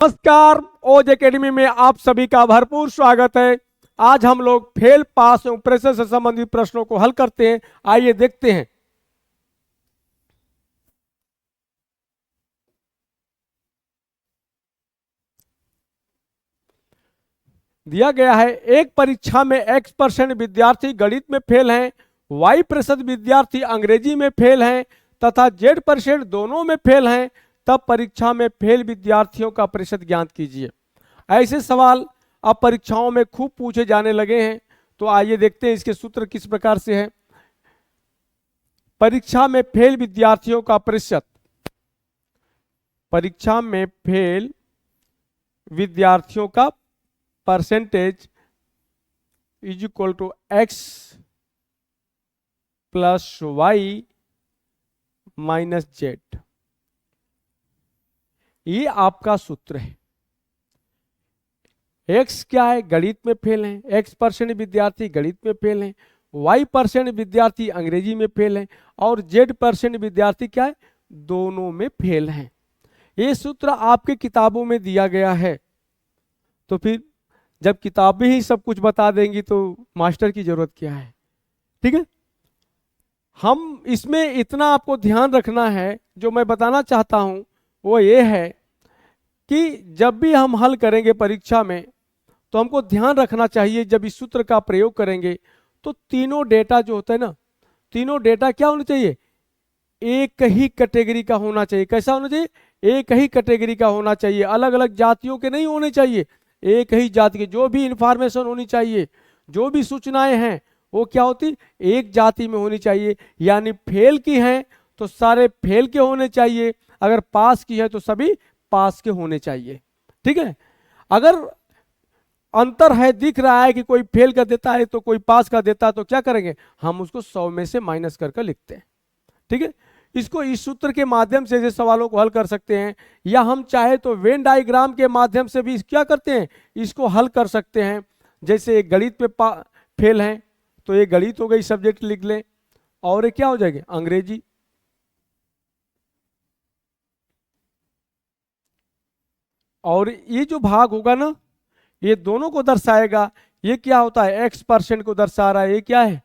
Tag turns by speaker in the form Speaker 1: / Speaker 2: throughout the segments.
Speaker 1: नमस्कार। ओज एकेडमी में आप सभी का भरपूर स्वागत है। आज हम लोग फेल पास एवं प्रेशर से संबंधित प्रश्नों को हल करते हैं। आइए देखते हैं। दिया गया है, एक परीक्षा में X% विद्यार्थी गणित में फेल हैं, Y% विद्यार्थी अंग्रेजी में फेल हैं तथा Z% दोनों में फेल हैं, तब परीक्षा में फेल विद्यार्थियों का प्रतिशत ज्ञात कीजिए। ऐसे सवाल अब परीक्षाओं में खूब पूछे जाने लगे हैं। तो आइए देखते हैं इसके सूत्र किस प्रकार से है। परीक्षा में फेल विद्यार्थियों का प्रतिशत, परीक्षा में फेल विद्यार्थियों का percentage is equal to X plus Y minus Z। ये आपका सूत्र है। X क्या है? गणित में फेल हैं, X% विद्यार्थी गणित में फेल हैं, Y% विद्यार्थी अंग्रेजी में फेल हैं और Z% विद्यार्थी क्या है? दोनों में फेल हैं। ये सूत्र आपके किताबों में दिया गया है। तो फिर जब किताबें ही सब कुछ बता देंगी तो मास्टर की जरूरत क्या है? ठीक है, हम इसमें इतना आपको ध्यान रखना है। जो मैं बताना चाहता हूं वो ये है कि जब भी हम हल करेंगे परीक्षा में तो हमको ध्यान रखना चाहिए, जब इस सूत्र का प्रयोग करेंगे तो तीनों डेटा जो होता है ना, तीनों डेटा क्या होना चाहिए? एक ही कैटेगरी का होना चाहिए। कैसा होना चाहिए? एक ही कैटेगरी का होना चाहिए। अलग अलग जातियों के नहीं होने चाहिए, एक ही जाति के। जो भी इंफॉर्मेशन होनी चाहिए, जो भी सूचनाएं हैं वो क्या होती? एक जाति में होनी चाहिए। यानी फेल की हैं तो सारे फेल के होने चाहिए, अगर पास की है तो सभी पास के होने चाहिए। ठीक है, अगर अंतर है, दिख रहा है कि कोई फेल का देता है तो कोई पास का देता है, तो क्या करेंगे? हम उसको 100 में से माइनस करके लिखते हैं। ठीक है, इसको इस सूत्र के माध्यम से ऐसे सवालों को हल कर सकते हैं, या हम चाहे तो वेन डायग्राम के माध्यम से भी क्या करते हैं, इसको हल कर सकते हैं। जैसे गणित में फेल हैं तो ये गणित हो गई, सब्जेक्ट लिख लें, और ये क्या हो जाएगी? अंग्रेजी। और ये जो भाग होगा ना, ये दोनों को दर्शाएगा। ये क्या होता है? X% को दर्शा रहा है, ये क्या है?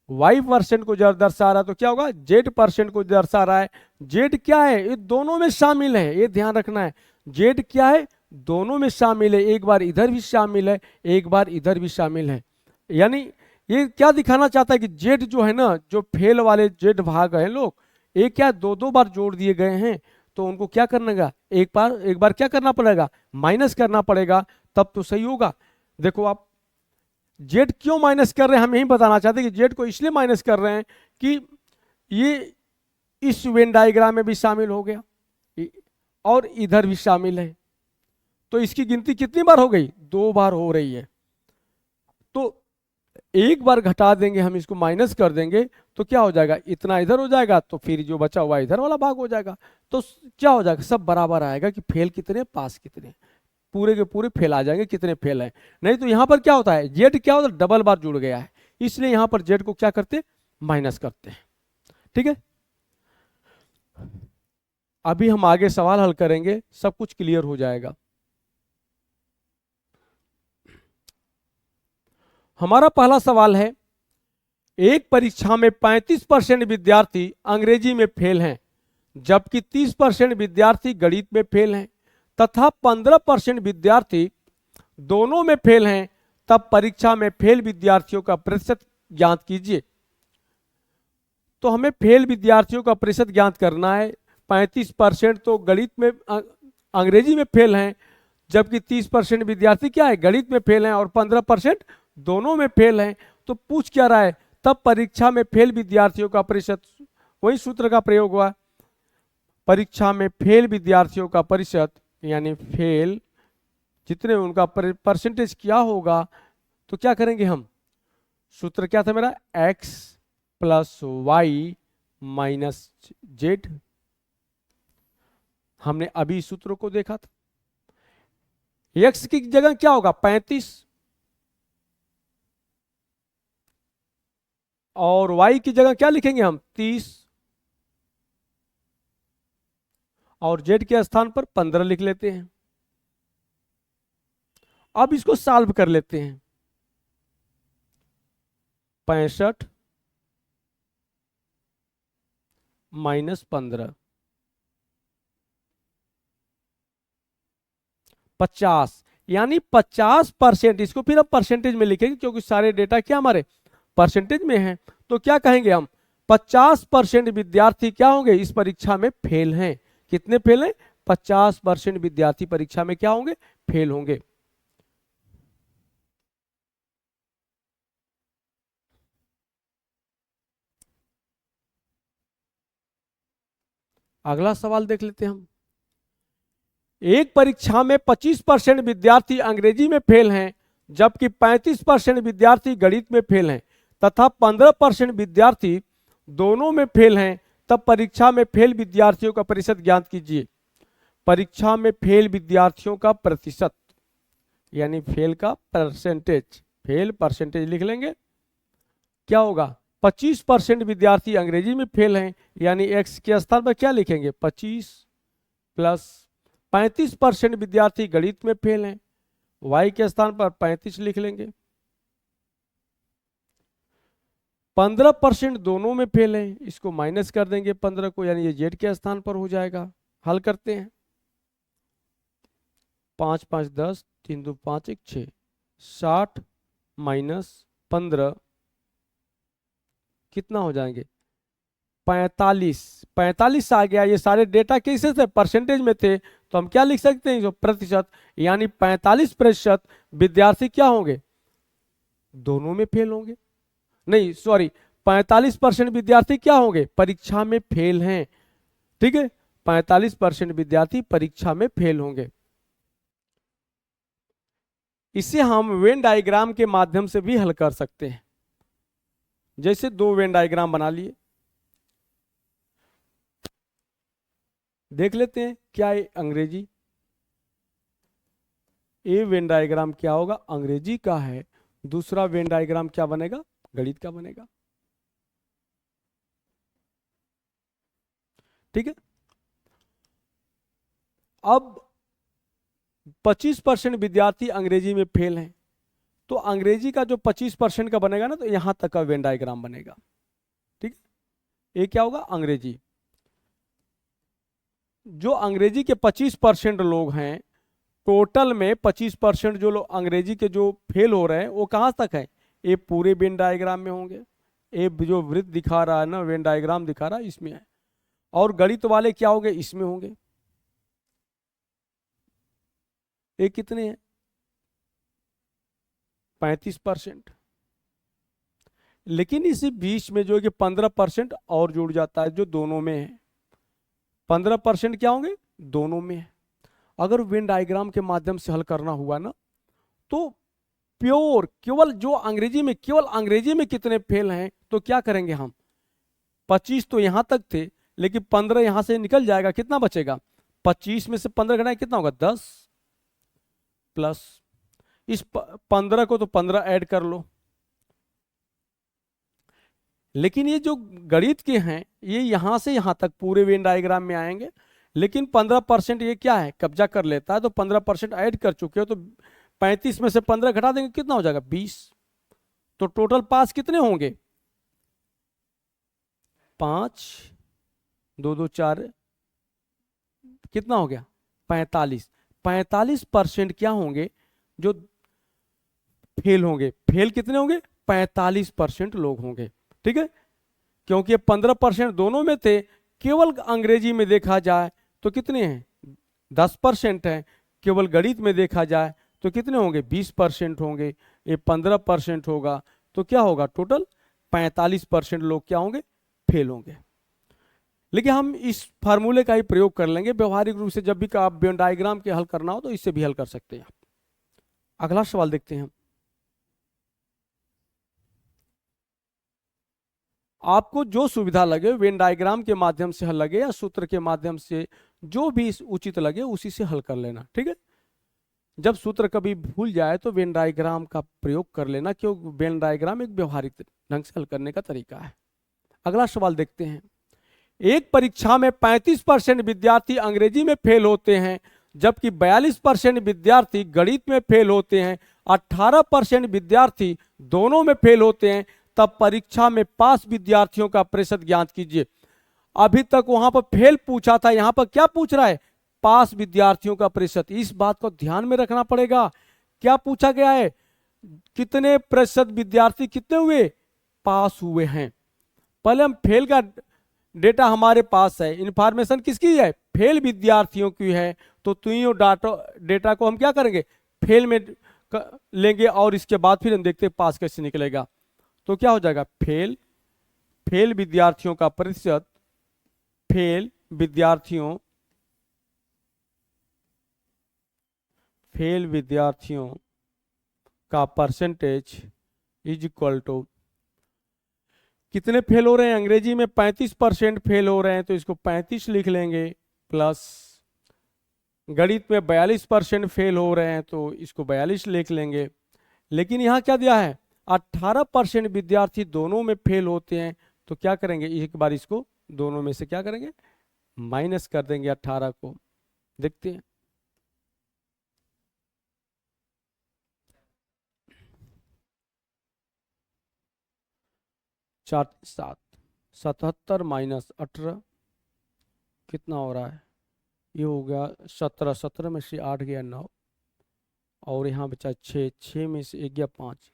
Speaker 1: Y% को दर्शा रहा है। तो क्या होगा? Z% को दर्शा रहा है। Z क्या है? ये दोनों में शामिल है, ये ध्यान रखना है। Z क्या है? दोनों में शामिल है। एक बार इधर भी शामिल है, एक बार इधर भी शामिल है। यानी ये क्या दिखाना चाहता है कि Z जो है ना, जो फेल वाले Z भाग है लोग, ये क्या दो दो बार जोड़ दिए गए हैं, तो उनको क्या करना का? एक बार क्या करना पड़ेगा? माइनस करना पड़ेगा, तब तो सही होगा। देखो आप जेड क्यों माइनस कर रहे हैं, हम यही बताना चाहते हैं कि जेड को इसलिए माइनस कर रहे हैं कि ये इस वेन डायग्राम में भी शामिल हो गया और इधर भी शामिल है। तो इसकी गिनती कितनी बार हो गई? 2 बार हो रही है। तो एक बार घटा देंगे हम, इसको माइनस कर देंगे तो क्या हो जाएगा? इतना इधर हो जाएगा, तो फिर जो बचा हुआ इधर वाला भाग हो जाएगा। तो क्या हो जाएगा? सब बराबर आएगा कि फेल कितने, पास कितने। पूरे के पूरे फेल आ जाएंगे, कितने फेल हैं। नहीं तो यहां पर क्या होता है? जेड क्या होता है? डबल बार जुड़ गया है, इसलिए यहां पर जेड को क्या करते? माइनस करते हैं। ठीक है, अभी हम आगे सवाल हल करेंगे, सब कुछ क्लियर हो जाएगा। हमारा पहला सवाल है, एक परीक्षा में 35% विद्यार्थी अंग्रेजी में फेल हैं, जबकि 30% विद्यार्थी गणित में फेल हैं तथा 15% विद्यार्थी दोनों में फेल हैं, तब परीक्षा में फेल विद्यार्थियों का प्रतिशत ज्ञात कीजिए। तो हमें फेल विद्यार्थियों का प्रतिशत ज्ञात करना है। 35% तो गणित में अंग्रेजी में फेल हैं, जबकि 30% विद्यार्थी क्या है? गणित में फेल हैं, और 15% दोनों में फेल हैं। तो पूछ क्या रहा है? तब परीक्षा में फेल विद्यार्थियों का प्रतिशत, वही सूत्र का प्रयोग हुआ। परीक्षा में फेल विद्यार्थियों का प्रतिशत यानी फेल जितने उनका परसेंटेज क्या होगा, तो क्या करेंगे हम? सूत्र क्या था मेरा? X plus Y minus Z। हमने अभी सूत्रों को देखा था। X की जगह क्या होगा? 35, और Y की जगह क्या लिखेंगे हम? 30, और Z के स्थान पर 15 लिख लेते हैं। अब इसको सॉल्व कर लेते हैं। 65 माइनस 15, 50, यानी 50%। इसको फिर हम परसेंटेज में लिखेंगे क्योंकि सारे डेटा क्या हमारे परसेंटेज में हैं। तो क्या कहेंगे हम, 50% विद्यार्थी क्या होंगे इस परीक्षा में फेल हैं। कितने फेल हैं, 50% विद्यार्थी परीक्षा में क्या होंगे, फेल होंगे। अगला सवाल देख लेते हैं हम। एक परीक्षा में 25% विद्यार्थी अंग्रेजी में फेल हैं, जबकि 35% विद्यार्थी गणित में फेल हैं तथा 15% विद्यार्थी दोनों में फेल हैं, तब परीक्षा में फेल विद्यार्थियों का प्रतिशत ज्ञात कीजिए। परीक्षा में फेल विद्यार्थियों का प्रतिशत, यानी फेल का परसेंटेज, फेल परसेंटेज लिख लेंगे। क्या होगा, 25% विद्यार्थी अंग्रेजी में फेल हैं, यानी x के स्थान पर क्या लिखेंगे 25 प्लस 35% विद्यार्थी गणित में फेल हैं, y के स्थान पर 35 लिख लेंगे। 15% दोनों में फेल हैं, इसको माइनस कर देंगे 15 को, यानी ये z के स्थान पर हो जाएगा। हल करते हैं। 5 5 10, 3 2 5 1 6, 60 माइनस 15 कितना हो जाएंगे 45। 45 आ गया। ये सारे डेटा कैसे थे, परसेंटेज में थे, तो हम क्या लिख सकते हैं, जो प्रतिशत, यानी 45% विद्यार्थी क्या होंगे, दोनों में फेल होंगे। नहीं सॉरी, 45% विद्यार्थी क्या होंगे, परीक्षा में फेल हैं। ठीक है, 45% विद्यार्थी परीक्षा में फेल होंगे। इसे हम वेन डायग्राम के माध्यम से भी हल कर सकते हैं। जैसे दो वेन डायग्राम बना लिए, देख लेते हैं क्या है अंग्रेजी। ए वेन डायग्राम क्या होगा, अंग्रेजी का है। दूसरा वेन डायग्राम क्या बनेगा, गणित का बनेगा। ठीक है, अब 25% विद्यार्थी अंग्रेजी में फेल हैं, तो अंग्रेजी का जो 25% का बनेगा ना, तो यहां तक का वेन डायग्राम बनेगा। ठीक है, ये क्या होगा, अंग्रेजी। जो अंग्रेजी के 25% लोग हैं, टोटल में 25% जो लोग अंग्रेजी के जो फेल हो रहे हैं वो कहां तक है, ये पूरे वेन डायग्राम में होंगे। ये जो वृत्त दिखा रहा है ना, वेन डायग्राम दिखा रहा है, इसमें है। और गणित वाले क्या होंगे, इसमें होंगे। ये कितने हैं, 35%। लेकिन इसी बीच में जो है कि 15% और जुड़ जाता है, जो दोनों में है। 15% क्या होंगे, दोनों में है। अगर वेन डायग्राम के माध्यम से हल करना हुआ ना, तो प्योर केवल जो अंग्रेजी में, केवल अंग्रेजी में कितने फेल हैं, तो क्या करेंगे हम, 25 तो यहां तक थे, लेकिन 15 यहां से निकल जाएगा, कितना बचेगा, 25 में से 15 घटाए कितना होगा, 10 प्लस इस 15 को तो 15 ऐड कर लो। लेकिन ये जो गणित के हैं, ये यहां से यहां तक पूरे वेन डायग्राम में आएंगे, लेकिन 15% ये क्या है, कब्जा कर लेता है, तो 15% ऐड कर चुके हो, तो 35 में से 15 घटा देंगे, कितना हो जाएगा 20। तो टोटल पास कितने होंगे, 5 2 2 4, कितना हो गया 45। 45% क्या होंगे, जो फेल होंगे। फेल कितने होंगे, 45% लोग होंगे। ठीक है, क्योंकि 15% दोनों में थे, केवल अंग्रेजी में देखा जाए तो कितने हैं, 10% हैं। केवल गणित में देखा जाए तो कितने होंगे, 20% होंगे। ये 15% होगा, तो क्या होगा, टोटल 45% लोग क्या होंगे, फेल होंगे। लेकिन हम इस फार्मूले का ही प्रयोग कर लेंगे व्यवहारिक रूप से। जब भी आप वेन डायग्राम के हल करना हो तो इससे भी हल कर सकते हैं आप। अगला सवाल देखते हैं। आपको जो सुविधा लगे, वेन डायग्राम के माध्यम से हल लगे या सूत्र के माध्यम से, जो भी उचित लगे उसी से हल कर लेना। ठीक है, जब सूत्र कभी भूल जाए तो वेन डायग्राम का प्रयोग कर लेना, क्योंकि वेन डायग्राम एक व्यवहारिक ढंग से हल करने का तरीका है। अगला सवाल देखते हैं। एक परीक्षा में 35% विद्यार्थी अंग्रेजी में फेल होते हैं, जबकि 42% विद्यार्थी गणित में फेल होते हैं, 18% विद्यार्थी दोनों में फेल होते हैं, तब परीक्षा में पास विद्यार्थियों का प्रतिशत ज्ञात कीजिए। अभी तक वहां पर फेल पूछा था, यहां पर क्या पूछ रहा है? पास विद्यार्थियों का प्रतिशत। इस बात को ध्यान में रखना पड़ेगा। क्या पूछा गया है? कितने प्रतिशत विद्यार्थी कितने हुए? पास हुए हैं। पहले हम फेल का डेटा हमारे पास है, इंफॉर्मेशन किसकी है? फेल विद्यार्थियों की है। तो तीनों डेटा को हम क्या करेंगे? फेल में लेंगे और इसके बाद फिर हम देखते हैं पास कैसे निकलेगा। तो क्या हो जाएगा? फेल, फेल विद्यार्थियों का प्रतिशत, फेल विद्यार्थियों, फेल विद्यार्थियों का परसेंटेज इज इक्वल टू, कितने फेल हो रहे हैं? अंग्रेजी में 35% फेल हो रहे हैं, तो इसको 35 लिख लेंगे, प्लस गणित में 42% फेल हो रहे हैं, तो इसको 42 लिख लेंगे। लेकिन यहाँ क्या दिया है? 18% विद्यार्थी दोनों में फेल होते हैं, तो क्या करेंगे? एक बार इसको दोनों में से क्या करेंगे? माइनस कर देंगे 18 को। देखते हैं, 4 7 77 माइनस 18 कितना हो रहा है? ये हो गया 17, 17 में से 8 गया 9, और यहाँ बचा 6, 6 में से 1 गया 5।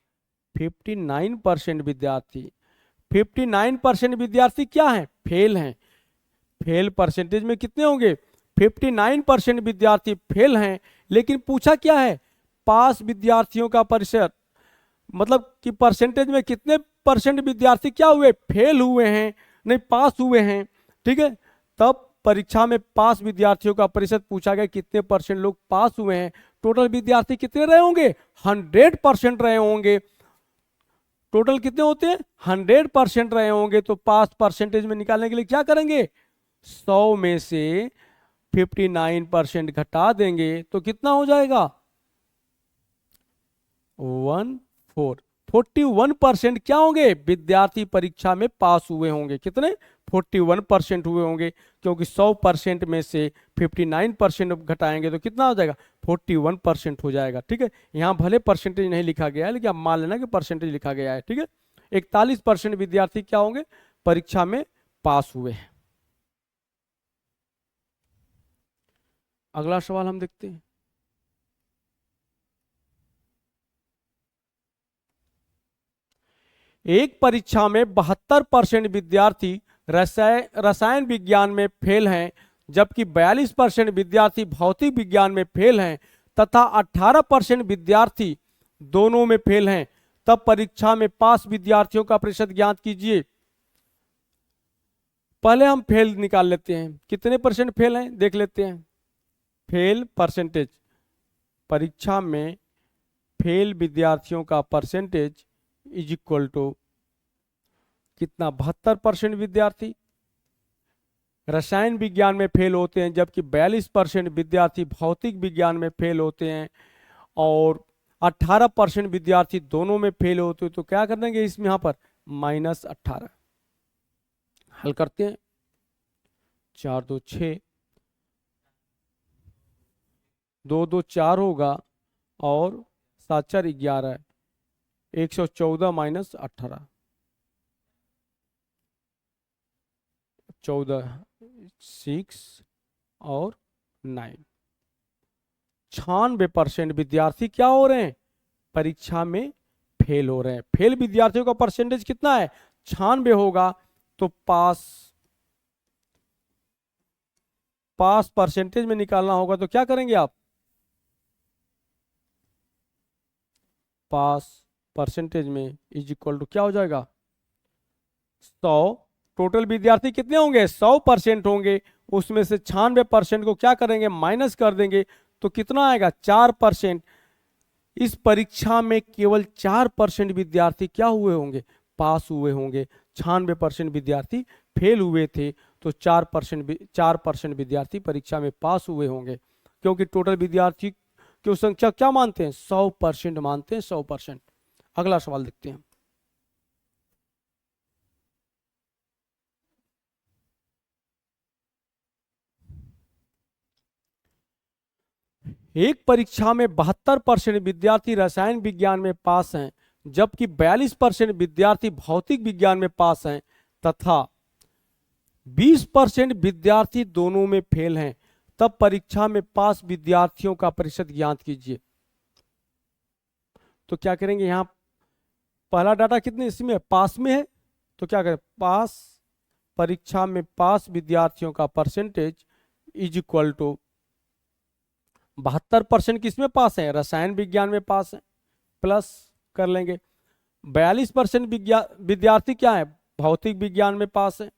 Speaker 1: 59% विद्यार्थी, 59% विद्यार्थी क्या है? फेल हैं। फेल परसेंटेज में कितने होंगे? 59% विद्यार्थी फेल हैं। लेकिन पूछा क्या है? पास विद्यार्थियों का प्रतिशत, मतलब कि परसेंटेज में कितने परसेंट विद्यार्थी क्या हुए? फेल हुए हैं, नहीं पास हुए हैं। ठीक है, तब परीक्षा में पास विद्यार्थियों का प्रतिशत पूछा गया, कितने परसेंट लोग पास हुए हैं। टोटल विद्यार्थी कितने रहे होंगे? 100% रहे होंगे। टोटल कितने होते हैं? 100% रहे होंगे। तो पास परसेंटेज में निकालने के लिए क्या करेंगे? 100 में से 59% घटा देंगे, तो कितना हो जाएगा? 41% क्या होंगे? विद्यार्थी परीक्षा में पास हुए होंगे। कितने? 41% हुए होंगे, क्योंकि 100% में से 59% घटाएंगे तो कितना हो जाएगा? 41% हो जाएगा। ठीक है, यहाँ भले परसेंटेज नहीं लिखा गया है, लेकिन आप मान लेना कि परसेंटेज लिखा गया है। ठीक है, 41% विद्यार्थी क्या होंगे? परीक्षा में पास हुए हैं। अगला सवाल हम देखते हैं। एक परीक्षा में 72% विद्यार्थी रसायन विज्ञान में फेल हैं, जबकि 42% विद्यार्थी भौतिक विज्ञान में फेल हैं, तथा 18% विद्यार्थी दोनों में फेल हैं। तब परीक्षा में पास विद्यार्थियों का प्रतिशत ज्ञात कीजिए। पहले हम फेल निकाल लेते हैं, कितने परसेंट फेल हैं देख लेते हैं। फेल परसेंटेज, परीक्षा में फेल विद्यार्थियों का परसेंटेज इज इक्वल टू कितना? 72% विद्यार्थी रसायन विज्ञान में फेल होते हैं, जबकि 42% विद्यार्थी भौतिक विज्ञान में फेल होते हैं, और 18% विद्यार्थी दोनों में फेल होते हैं। तो क्या कर देंगे इसमें? यहाँ पर -18। हल करते हैं। 4 2 6, 2 2 4 होगा, और 7 4 11, 114 माइनस 18, 14 6 और 9। 96% विद्यार्थी क्या हो रहे हैं? परीक्षा में फेल हो रहे हैं। फेल विद्यार्थियों का परसेंटेज कितना है? 96 होगा। तो पास परसेंटेज में निकालना होगा, तो क्या करेंगे आप? पास परसेंटेज में इज इक्वल टू क्या हो जाएगा? 100। टोटल विद्यार्थी कितने होंगे? 100% होंगे। उसमें से 96% को क्या करेंगे? माइनस कर देंगे। तो कितना आएगा? 4%। इस परीक्षा में केवल 4% विद्यार्थी क्या हुए होंगे? पास हुए होंगे। 96% विद्यार्थी फेल हुए थे, तो 4% विद्यार्थी परीक्षा में पास हुए होंगे, क्योंकि टोटल विद्यार्थी की संख्या क्या मानते हैं? 100% मानते हैं, 100%। अगला सवाल देखते हैं। एक परीक्षा में 72% विद्यार्थी रसायन विज्ञान में पास हैं, जबकि 42% विद्यार्थी भौतिक विज्ञान में पास हैं तथा 20% विद्यार्थी दोनों में फेल हैं, तब परीक्षा में पास विद्यार्थियों का प्रतिशत ज्ञात कीजिए। तो क्या करेंगे, यहां पहला डाटा कितने इसमें पास में है, तो क्या करें, पास, परीक्षा में पास विद्यार्थियों का परसेंटेज इज इक्वल टू 72% किसमें पास है, रसायन विज्ञान में पास है, प्लस कर लेंगे 42% विद्यार्थी क्या है, भौतिक विज्ञान में पास है,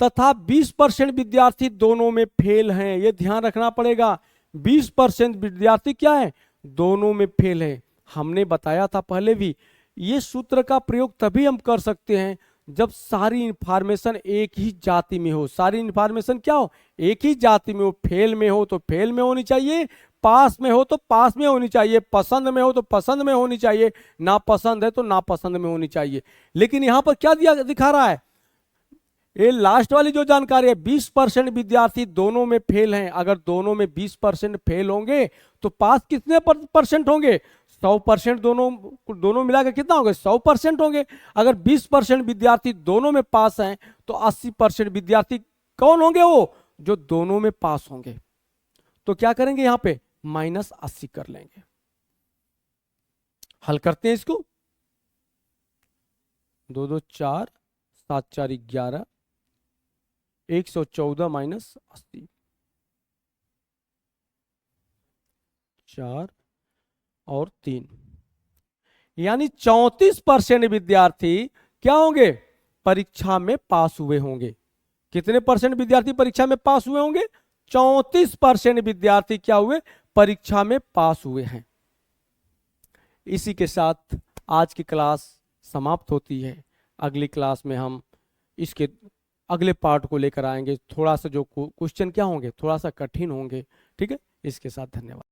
Speaker 1: तथा 20% विद्यार्थी दोनों में फेल हैं। यह ध्यान रखना पड़ेगा, 20% विद्यार्थी क्या है, दोनों में फेल है। हमने बताया था पहले भी, ये सूत्र का प्रयोग तभी हम कर सकते हैं जब सारी इंफॉर्मेशन एक ही जाति में हो। सारी इंफॉर्मेशन क्या हो, एक ही जाति में हो। फेल में हो तो फेल में होनी चाहिए, पास में हो तो पास में होनी चाहिए, पसंद में हो तो पसंद में होनी चाहिए, नापसंद है तो नापसंद में होनी चाहिए। लेकिन यहां पर क्या दिखा रहा है, ये लास्ट वाली जो जानकारी है, 20% विद्यार्थी दोनों में फेल हैं। अगर दोनों में 20% फेल होंगे तो पास कितने परसेंट होंगे, 100%। दोनों मिलाकर कितना होंगे, 100% होंगे। अगर 20% विद्यार्थी दोनों में पास हैं तो 80% विद्यार्थी कौन होंगे, वो जो दोनों में पास होंगे। तो क्या करेंगे, यहां पे -80 कर लेंगे। हल करते हैं इसको, 2 2 4 7 4 11, 114 -80, 4 और 3, यानी 34% विद्यार्थी क्या होंगे, परीक्षा में पास हुए होंगे। कितने परसेंट विद्यार्थी परीक्षा में पास हुए होंगे, 34% विद्यार्थी क्या हुए, परीक्षा में पास हुए हैं। इसी के साथ आज की क्लास समाप्त होती है। अगली क्लास में हम इसके अगले पार्ट को लेकर आएंगे। थोड़ा सा जो क्वेश्चन क्या होंगे, थोड़ा सा कठिन होंगे। ठीक है, इसके साथ धन्यवाद।